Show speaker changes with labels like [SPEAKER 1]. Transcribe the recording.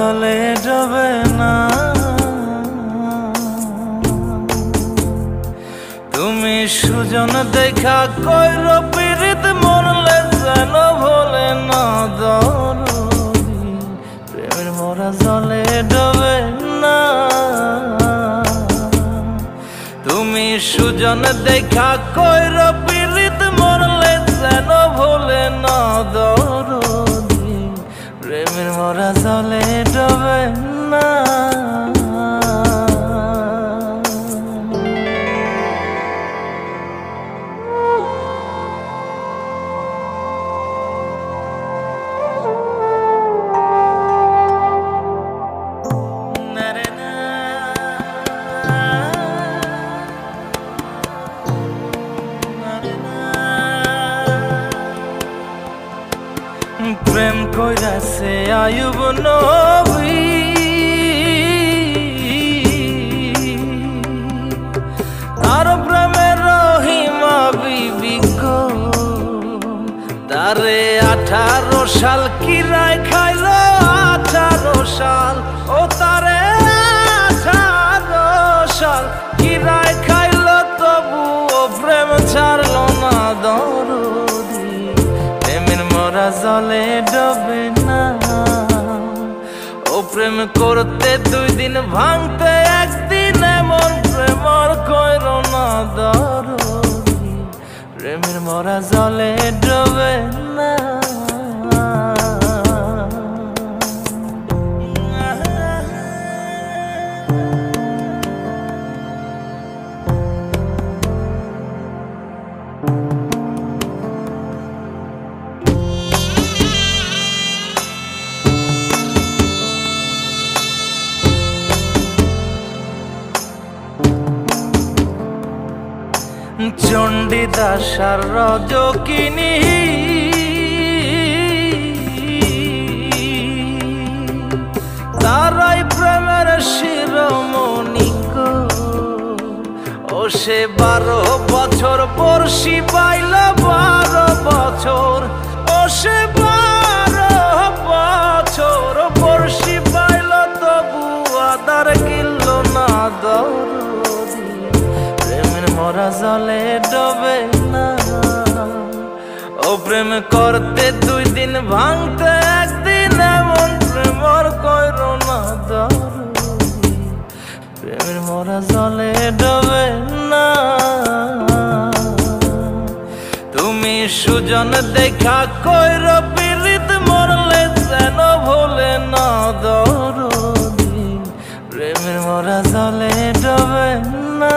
[SPEAKER 1] জলে ডোবে না। তুমি সুজন দেখা কইর পীড়িত মরলে যেন ভোলে না দরদি, প্রেমের মরা জলে ডোবে না। তুমি সুজন দেখা কইর পীড়িত মরলে যেন ভোলে না দরদি, প্রেমের মরা জলে ডোবে না। প্রেম কইরাছে আয়ুব নবী, তার প্রেমের রহিমা বিবি গো, তারে 18 সাল কিরায় খাইল 18 সাল, ও তারে 18 সাল কিরায় খাইল, তবু ও প্রেম ছাড়ল না দরদি, প্রেমের মরা জলে ডোবে না। ও প্রেম করতে 2 দিন ভাঙতে 1 দিন, এমন প্রেমর কইর না দরদি, প্রেমের মরা জলে ডোবে না। চণ্ডীদাস আর রজকিনী তারাই প্রেমের শিরোমণি গো, ও সে 12 বছর পড়শি পাইল 12 বছর, ও সে 12 বছর পড়শি পাইল, তবু আদার কিনল না দরদি, প্রেমের মরা জলে ডোবে না। ও প্রেম করতে 2 দিন ভাঙতে 1 দিন, এমন প্রেমর কইর না দরদি, প্রেমের মরা জলে ডোবে না। তুমি সুজন দেখা কইর পীড়িত মরলে যেন ভোলে না দরদি, প্রেমের মরা জলে ডোবে না।